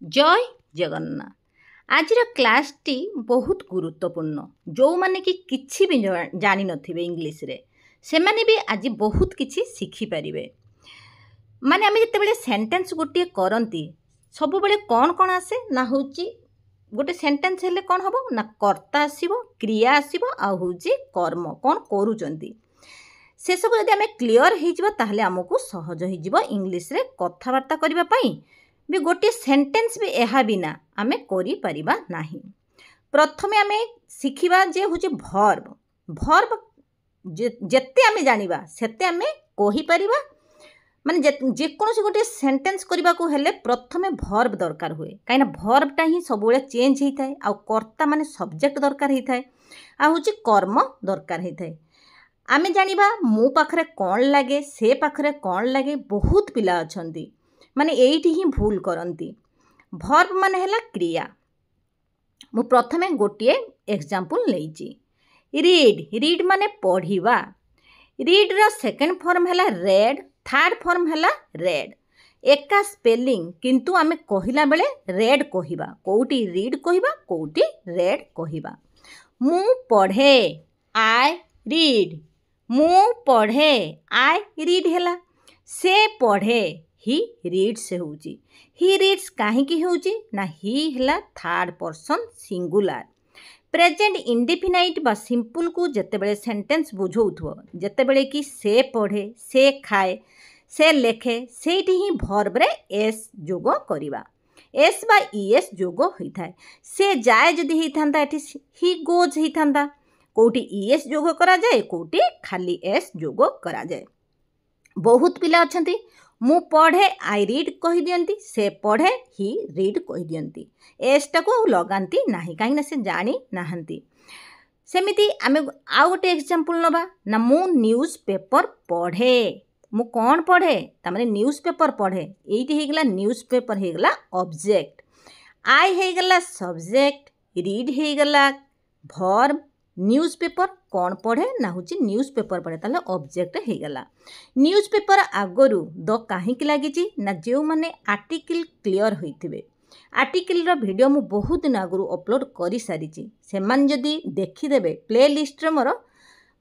जय जगन्नाथ। आज क्लासटी बहुत गुरुत्वपूर्ण। जो माने कि किछि भी जानी नथिबे इंग्लिश रे से माने भी आज बहुत किछि शिखि परिबे। माने आमे जते सेंटेंस गोटे करंती सब बेले कौन कौन आसे ना होची गोटे सेंटेंस हेले कौन हबो ना कर्ता आसीबो, क्रिया आसीबो आ होची कर्म कौन करूचंती। से सब यदि आमे क्लियर हेजिबो ताहले हमकु सहज हेजिबो इंग्लिश रे कथावार्ता करिबा पई भी गोटे सेंटेंस भी एहा बिना आमे करि परिबा नाही। प्रथमे आमे शिखिबा जे होची वर्ब। वर्ब जेते आमे जानिबा सेते आमे कहि परिबा। माने जे कोनोसी गोटे सेंटेंस करबा को हेले प्रथमे वर्ब दरकार हुए काइना वर्बटा ही सब बेले चेंज हेई थाए आ कर्ता माने सब्जेक्ट दरकार हेई थाए आ होची कर्म दरकार हेई थाए। आमे जानिबा मो पाखरे कोन लागे से पाखरे कोन लागे बहुत पिला अछंती माने एइठी ही भूल करंती। वर्ब माने हैला क्रिया। मु प्रथमे गोटे एग्जांपल लेइची रीड। रीड माने पढ़िबा। रीड रो सेकंड फॉर्म हैला रेड, थर्ड फॉर्म हैला रेड। एका स्पेलिंग किंतु आमे कहिला बेले रेड कहिबा, कोउटी रीड कहिबा कोउटी रेड कहिबा। मु पढ़े आई रीड। मु पढ़े आई रीड हैला। से पढ़े ही रीड्स से होची। ही रीड्स काहे की होची ना ही हैला third person singular. Present indefinite बा सिंपल को जते बेले सेंटेंस बुझौथो जते बेले कि से पढ़े, से खाए, से लेखे सेठी ही वर्ब रे एस जोग करिबा। एस बा ईएस जोग होई थाए। से जाए जदी ही थांदा एठी ही गोज ही थांदा। कोउटी ईएस जोग करा जाए कोउटी खाली एस जोग करा जाए। बहुत पिला अछंती मु पढ़े आई रीड कहि दियंती, से पढ़े ही रीड कहि दियंती। एसटा को लगांती नाही काहे ना से जानी नाहंती। सेमिति आमे आ गोटे एग्जांपल नबा ना मु न्यूज़ पेपर पढ़े। मु कोन पढ़े ता माने न्यूज़ पेपर पढ़े। एइटी हे गेला न्यूज़ पेपर हे गेला ऑब्जेक्ट। आई हे गेला सब्जेक्ट, रीड हे गेला वर्ब, न्यूज़ पेपर कौन पढ़े ना होची न्यूज़ पेपर पढ़े ताले ऑब्जेक्ट हे गला। न्यूज़ पेपर आगरु द काहे कि लागिची ना जेउ माने आर्टिकल क्लियर होइथिबे। आर्टिकल रो वीडियो मु बहुत दिन आगरु अपलोड करि सारिची। सेमान जदी देखि देबे प्ले लिस्ट रे मोर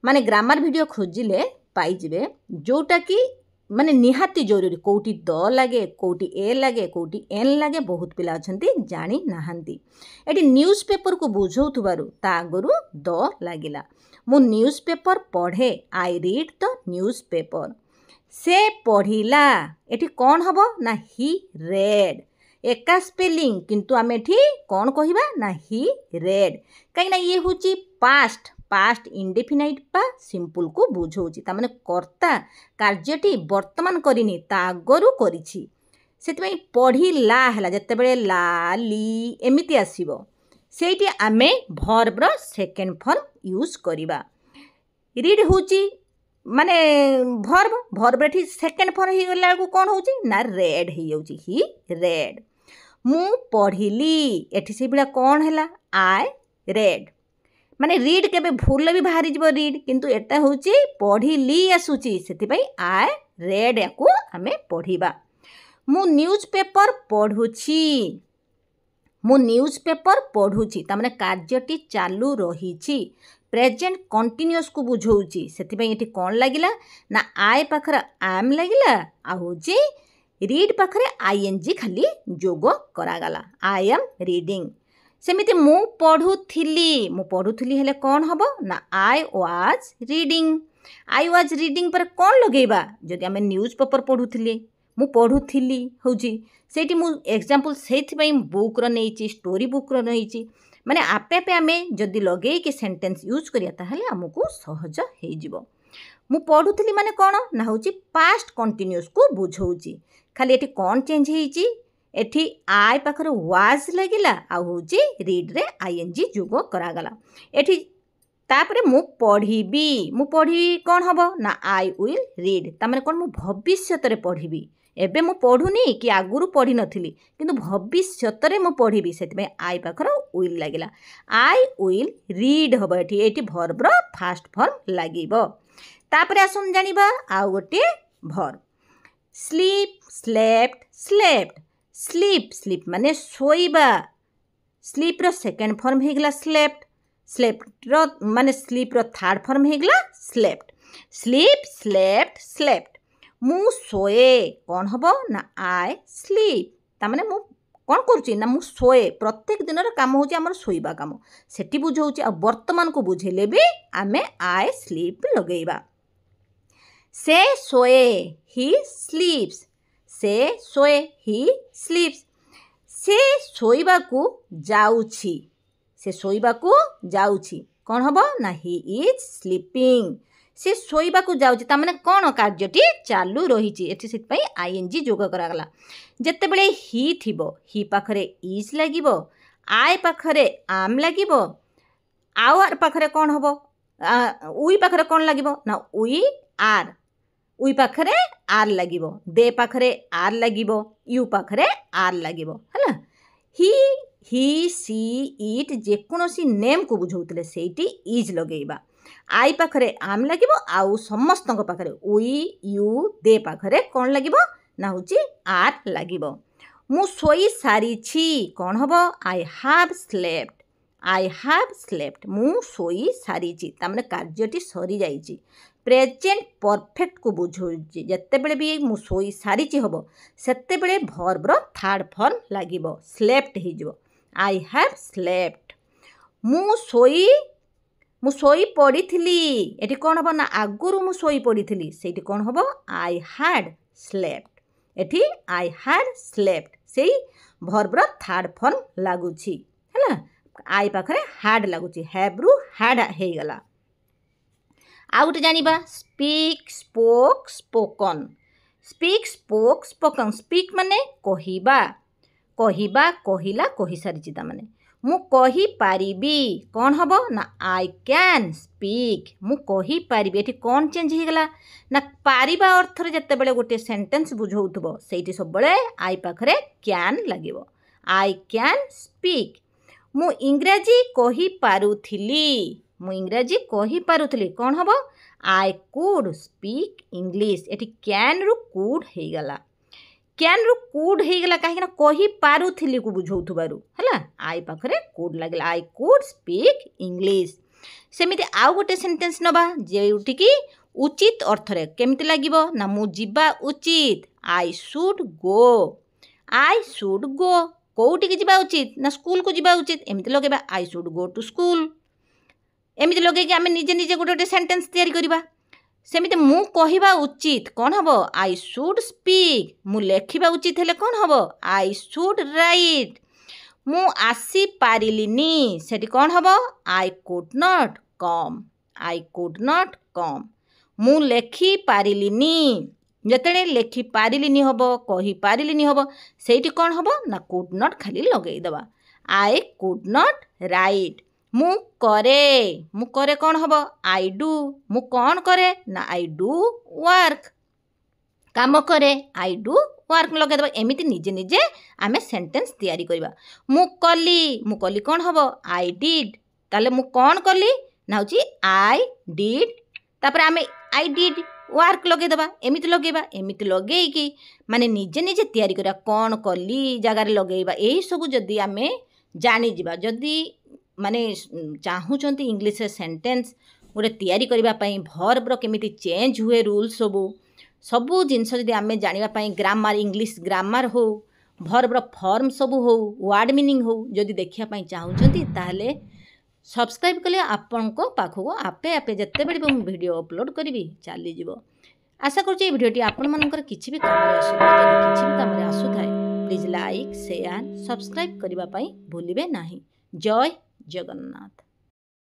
माने ग्रामर वीडियो खोजिले पाई जिवे जोटा कि माने निहाती जरूरी कोउटी द लागे कोउटी ए लागे कोउटी एन लागे बहुत पिला अछंती जानी नाहंती। एटी न्यूज़ पेपर को बुझौथुबारु ता आगरु द लागिला। मु न्यूज़ पेपर पढ़े I read the news paper. से पढ़िला एटी कौन हबो ना ही रेड। एका स्पेलिंग किंतु आमे एठी कौन कहिबा ना ही रेड काई ना ये होची पास्ट। पास्ट इंडेफिनाइट बा सिंपल को बुझौची ता माने कर्ता कार्यटी वर्तमान करिनी ता आगरु करिछि। सेति पढ़िला हैला जते बेले ला ली एमिति आसीबो सेठी आमे वर्ब रो सेकंड फॉर्म यूज करिबा। रीड होची माने वर्ब। वर्ब रे सेकंड फॉर्म हे गला को कोन होची ना रेड हे जाउची ही रेड। मु पढ़िली एठी से बिला कोन हैला आई रेड। माने रीड केबे भूल भी बाहरी जीवो रीड किंतु एटा होची पढ़िली आसुची सेति पई आई रेड याकू आमे पढ़िबा। मु न्यूज़ पेपर पढ़ुची। मु न्यूज़ पेपर पढ़ुची ता माने कार्यटी चालू रहिची। प्रेजेंट कंटीन्यूअस को बुझौची सेति पई एठी कोन लागिला ना आई पाखरे एम लागिला आ होची रीड पाखरे आईएनजी खाली जोग करागला आई एम रीडिंग। सेमिति मु पढ़ुथिली। मु पढ़ुथिली हेले कौन हबो ना I was reading. I was reading पर कौन लगेबा जदि आमे न्यूज़ पेपर पढ़ुथिली मु पढ़ुथिली होची सेठी मु एग्जांपल सेथि पई बुक रो नेइची स्टोरी बुक रो नेइची माने आपे आपे आमे जदि लगे कि सेंटेंस यूज करिया ताहले हमकु सहज हेइ जिवो। मु पढ़ुथिली माने कोन ना होची पास्ट कंटीन्यूअस को बुझौची। खाली एठी कौन चेंज हेइची एठी आई पाखरे वाज लागिला आ होची रीड रे आईएनजी जोग करागला। एठी तापरे मु पढ़िबी। मु पढ़ी कौन हबो ना आई विल रीड ता माने कोन मु भविष्यत रे पढ़िबी। एबे मु पढ़ुनी कि आगुरु पढ़ी नथिली किंतु भविष्यत रे मु पढ़िबी सेति में आई पाखरे विल लागिला। आई विल रीड हबो एठी। एठी वर्ब रो फर्स्ट फॉर्म लागिबो। तापरे आसुन जानिबा आ गोटे verb sleep slept slept. Sleep sleep माने शोइबा स्लीप रो सेकेंड फॉर्म हेगला स्लेप्ट स्लेप्ट रो माने स्लीप रो थर्ड फॉर्म हेगला स्लेप्ट स्लीप स्लेप्ट स्लेप्ट मु सोए कौन हबो ना आई स्लीप ता माने मु कौन करुच्ची ना मु सोए प्रत्येक दिन काम हूँ आम शोवा कम से बुझाऊँ आ वर्तमान को बुझेले भी आम आई स्लीप लगेगा से सोए ही स्लीप्स से सोए ही स्लीप्स से शोइबा को जाउछि से शोइबा को जाउछि कौन हबो ना ही इज स्लीपिंग से शोइबा को जाउछि ता माने कौन कार्यटी चालू रहिछि एठी सिट पई आईएनजी जोग करागला जत्ते बेले ही थिबो ही पाखरे इज लागिबो आय पाखरे आम लागिबो आवर पाखरे कौन हबो उई पाखरे कौन लागिबो ना उई उई पाखरे आर लागिबो दे पाखरे आर लागिबो यू पाखरे आर लागिबो हला ही सी इट जेकोसी नेम को बुझाउतले सेठी इज लगेइबा आई पाखरे आम लागिबो आउ समस्त पाखरे उई यू दे पाखरे कौन लागिबो ना होची आर लागिबो मु सोई सारी छी कौन हबो आई हैव स्लेप्ट मु सोई सारी छी ता माने कार्यटी सरी जाईची प्रेजेंट परफेक्ट को बुझाउची जत्ते बेले भी मु सोई सारी छी हबो सेत्ते बेले वर्ब रो थर्ड फॉर्म लागिबो स्लेप्ट हे जिवो आई हैव स्लेप्ट मु सोई पड़ी एटी कौन हम ना आगुरी मु सोई पड़ी से कौन हम आई हैड स्लेप्ट एटी आई हैड स्लेप्ट से वर्ब रो थर्ड फॉर्म लगुची है आई पाखरे हैड लगुची हैव रु हैड हे गला आ गोटे जानिबा speak spoke spoken speak spoke spoken speak माने कहिबा कहिबा कहिला कहि सारिची ता माने मु कहि पारिबी कौन हबो ना आई कैन स्पीक मु कहि पारिबी एठी कौन चेंज हे गला ना पारिबा अर्थ रे जत्ते बेले गोटे सेंटेंस बुझौतबो सेठी सब बेले आई पाखरे कैन लागिबो आई कैन स्पीक मु इंग्रजी कहि पारुथिली मु इंग्रजी कहि पारुथिली कौन हबो आई कुड स्पीक इंग्लिश एठी कैन रु कुड हे गला कैन रु कुड हे गला काहे ना कहि पारुथिली को बुझौथबारु हला आई पाखरे कुड लागला आई कुड स्पीक इंग्लिश सेमिति आउ गोटे सेंटेंस नबा जेउठी की उचित अर्थ रे केमिति लागिबो ना मु जिबा उचित आई शुड गो कोउटी की जिबा उचित ना स्कूल को जिबा उचित एमिति लगेबा I should go to school एमिति लगे कि आमे निजे निजे गोटे सेंटेंस तैयारी करिबा सेमिति मु कहिबा उचित कौन हबो आई शुड स्पीक मु लेखिबा उचित हेले कौन हबो आई शुड राइट मु आसी पारिलिनी सेठी कौन हबो आई कुड नॉट कम मु लेखि पारिलिनी जतेले लेखि पारिलिनी हबो कहि पारिलिनी हबो सेठी कौन हबो ना कुड नॉट खाली लगेई दबा आई कुड नॉट राइट मु करे कौन हबो आई डू मु कौन करे ना आई डू वर्क काम करे आई डू वर्क लगे दबा एमिति निजे निजे आमे सेंटेंस तैयारी करबा मु कली कौन हबो आई डिड ताले मु कौन कली ना होची आई डिड तापर आमे आई डिड वर्क लगे दबा एमिति लगेई कि माने निजे निजे तैयारी करा कौन कली जगार लगेइबा एही सब जदी आमे जानि जिबा जदी माने चाहूचंती इंग्लिश सेंटेंस गोटे तैयारी करबा पई वर्ब रो केमिति चेंज हुए रूल सबू जिनस जदि आमे जानिबा पई ग्रामर इंग्लिश ग्रामर हो वर्ब रो फॉर्म सबू हो वर्ड मीनिंग हो जदि देखिया पई चाहूचंती ताहले सब्सक्राइब कले आपनको पाखको आपे आपे जत्ते बेले मु वीडियो अपलोड करिवि चली जिवो आशा करछि वीडियोटी आपण मानकर किछि भी काम रे आसु जदि किछि भी काम रे आसु थाए प्लीज लाइक शेयर सब्सक्राइब करबा पई भूलिबे नाही जय जगन्नाथ।